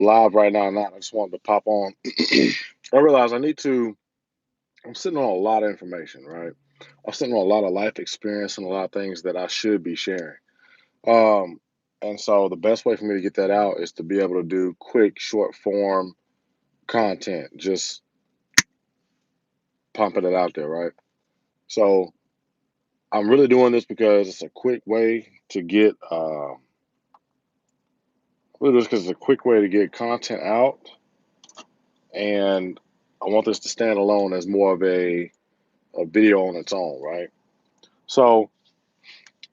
live right now. Not. I just wanted to pop on. I realize I'm sitting on a lot of information, right? I'm sitting on a lot of life experience and a lot of things that I should be sharing. Um, and so the best way for me to get that out is to be able to do quick, short form content, just pumping it out there, right? So I'm really doing this because it's a quick way to get, really just because it's a quick way to get content out. And I want this to stand alone as more of a video on its own, right? So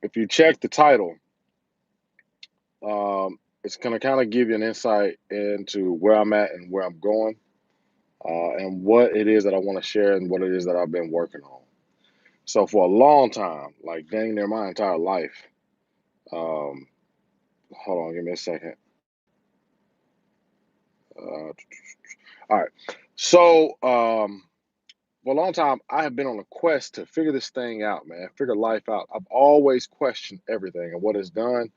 if you check the title, it's going to kind of give you an insight into where I'm at and where I'm going, and what it is that I want to share and what it is that I've been working on. So for a long time, like dang near my entire life, um, hold on, give me a second. Uh, all right. So for a long time, I have been on a quest to figure this thing out, man, figure life out. I've always questioned everything. And what it's done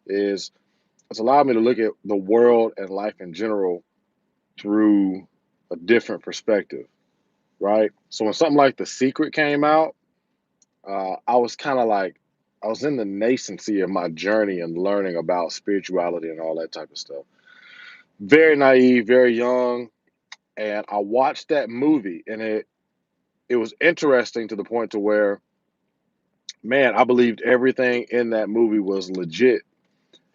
is it's allowed me to look at the world and life in general through a different perspective, right? So when something like The Secret came out, I was kind of like, I was in the nascency of my journey and learning about spirituality and all that type of stuff. Very naive, very young. And I watched that movie and it was interesting to the point to where, man, I believed everything in that movie was legit.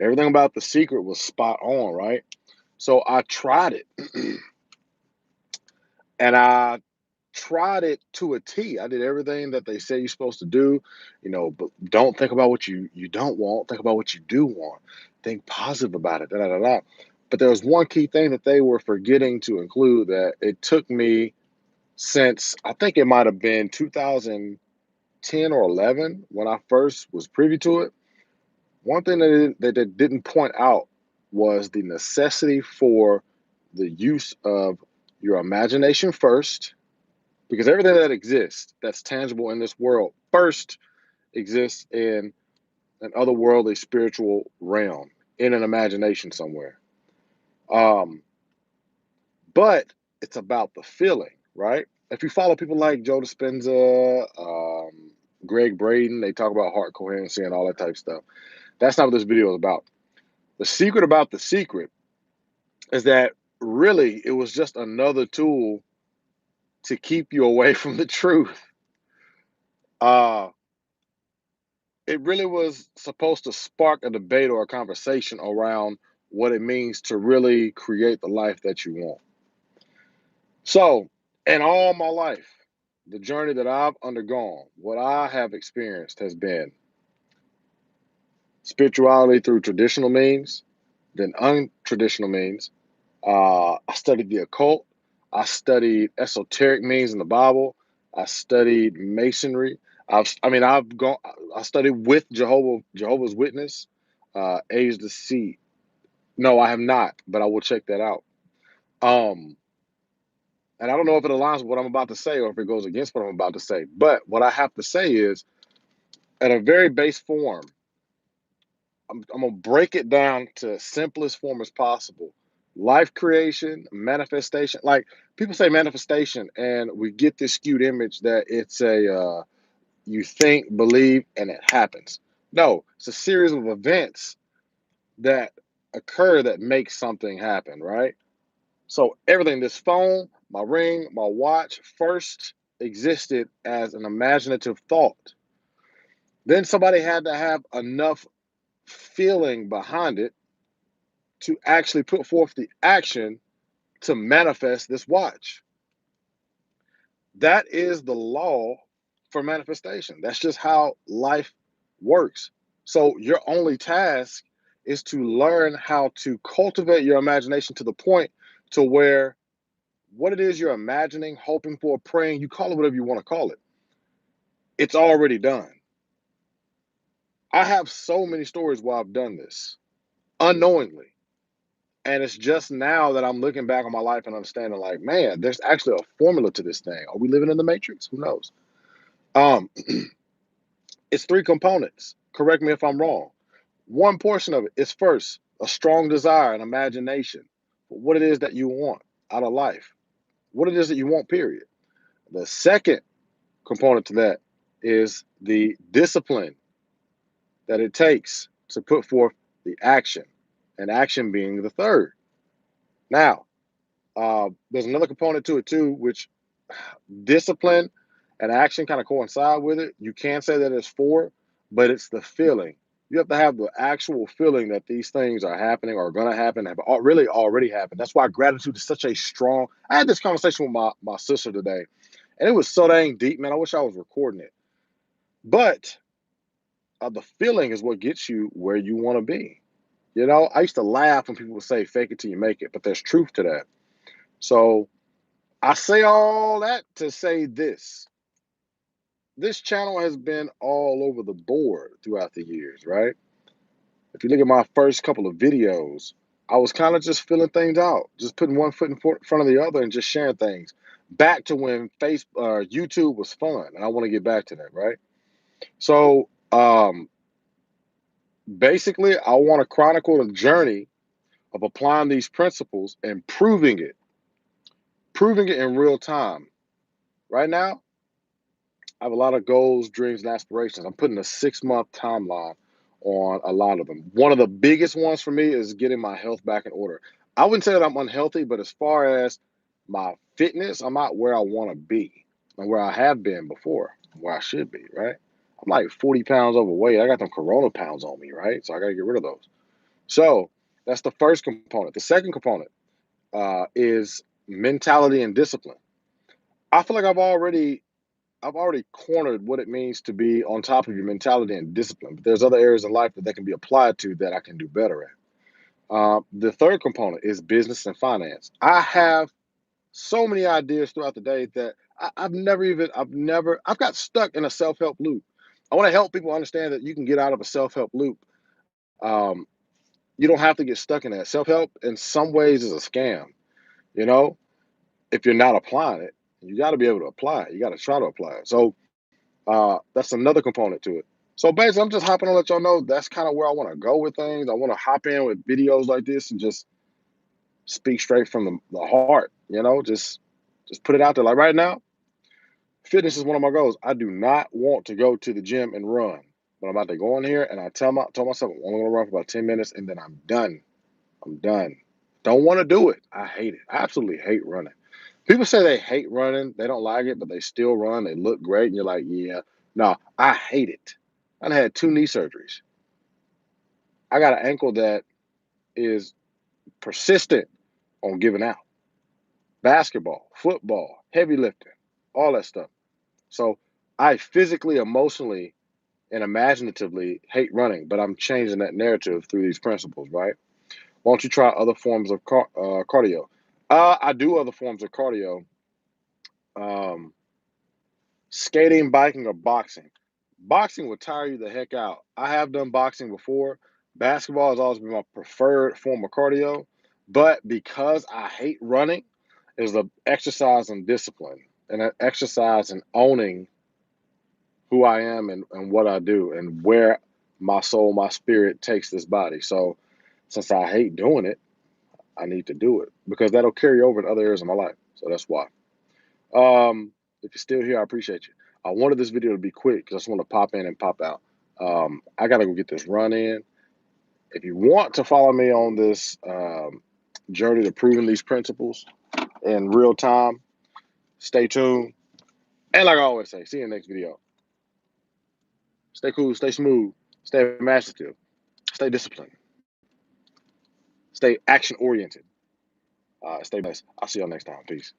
Everything about The Secret was spot on, right? So I tried it. And I tried it to a T. I did everything that they say you're supposed to do, but don't think about what you don't want. Think about what you do want. Think positive about it. Da, da, da, da. But there was one key thing that they were forgetting to include that it took me since I think it might have been 2010 or 11 when I first was privy to it. One thing that they didn't point out was the necessity for the use of your imagination first, because everything that exists that's tangible in this world first exists in an otherworldly spiritual realm, in an imagination somewhere. Um, but it's about the feeling, right? If you follow people like Joe Dispenza, Greg Braden, they talk about heart coherency and all that type of stuff. That's not what this video is about. The secret about the secret is that really it was just another tool to keep you away from the truth. Uh, it really was supposed to spark a debate or a conversation around what it means to really create the life that you want. So, in all my life, the journey that I've undergone, what I have experienced has been spirituality through traditional means, then untraditional means. I studied the occult. I studied esoteric means in the Bible. I studied masonry. I've gone. I studied with Jehovah's Witness, Age to See. No, I have not, but I will check that out. Um, and I don't know if it aligns with what I'm about to say or if it goes against what I'm about to say. But what I have to say is, at a very base form, I'm gonna break it down to simplest form as possible. Life creation, manifestation. Like people say manifestation, and we get this skewed image that it's a you think, believe, and it happens. No, it's a series of events that occur that make something happen, right? So everything, this phone, my ring, my watch, first existed as an imaginative thought. Then somebody had to have enough feeling behind it to actually put forth the action to manifest this watch. That is the law for manifestation. That's just how life works. So your only task is to learn how to cultivate your imagination to the point to where what it is you're imagining, hoping for, praying, you call it whatever you want to call it. It's already done. I have so many stories where I've done this unknowingly. And it's just now that I'm looking back on my life and understanding, like, man, there's actually a formula to this thing. Are we living in the matrix? Who knows? Um, it's three components. Correct me if I'm wrong. One portion of it is first a strong desire and imagination what it is that you want out of life, what it is that you want, period. The second component to that is the discipline that it takes to put forth the action, and action being the third. Now, there's another component to it too, which discipline and action kind of coincide with it. You can say that it's four, but it's the feeling. You have to have the actual feeling that these things are happening or going to happen, have really already happened. That's why gratitude is such a strong. I had this conversation with my sister today, and it was so dang deep, man. I wish I was recording it. But the feeling is what gets you where you want to be. You know, I used to laugh when people would say fake it till you make it, but there's truth to that. So I say all that to say this. This channel has been all over the board throughout the years, right? If you look at my first couple of videos, I was kind of just filling things out, just putting one foot in front of the other and just sharing things. Back to when YouTube was fun, and I want to get back to that, right? So basically, I want to chronicle the journey of applying these principles and proving it in real time. Right now, I have a lot of goals, dreams, and aspirations. I'm putting a 6-month timeline on a lot of them. One of the biggest ones for me is getting my health back in order. I wouldn't say that I'm unhealthy, but as far as my fitness, I'm not where I want to be and where I have been before, where I should be, right? I'm like 40 pounds overweight. I got them Corona pounds on me, right? So I got to get rid of those. So that's the first component. The second component is mentality and discipline. I feel like I've already cornered what it means to be on top of your mentality and discipline, but there's other areas in life that they can be applied to that I can do better at. The third component is business and finance. I have so many ideas throughout the day that I've got stuck in a self help loop. I want to help people understand that you can get out of a self help loop. Um, you don't have to get stuck in that. Self help, in some ways, is a scam. You know, if you're not applying it, you got to be able to apply it. You got to try to apply it. So that's another component to it. So basically, I'm just hopping to let y'all know that's kind of where I want to go with things. I want to hop in with videos like this and just speak straight from the heart. You know, just put it out there. Like right now, fitness is one of my goals. I do not want to go to the gym and run, but I'm about to go in here and I told myself I'm only going to run for about 10 minutes and then I'm done. I'm done. Don't want to do it. I hate it. I absolutely hate running. People say they hate running, they don't like it, but they still run. They look great, and you're like, yeah, no, I hate it. I had 2 knee surgeries. I got an ankle that is persistent on giving out. Basketball, football, heavy lifting, all that stuff. So I physically, emotionally, and imaginatively hate running, but I'm changing that narrative through these principles, right? Why don't you try other forms of cardio? I do other forms of cardio. Um, Skating, biking, or boxing. Boxing will tire you the heck out. I have done boxing before. Basketball has always been my preferred form of cardio, but because I hate running, is the exercise in discipline and an exercise in owning who I am and what I do and where my soul, my spirit takes this body. So since I hate doing it, I need to do it because that'll carry over in other areas of my life. So that's why. If you're still here, I appreciate you. I wanted this video to be quick because I just want to pop in and pop out. I got to go get this run in. If you want to follow me on this journey to proving these principles in real time, stay tuned. And like I always say, see you in the next video. Stay cool, stay smooth, stay imaginative, stay disciplined, stay action oriented, stay blessed. I'll see y'all next time. Peace.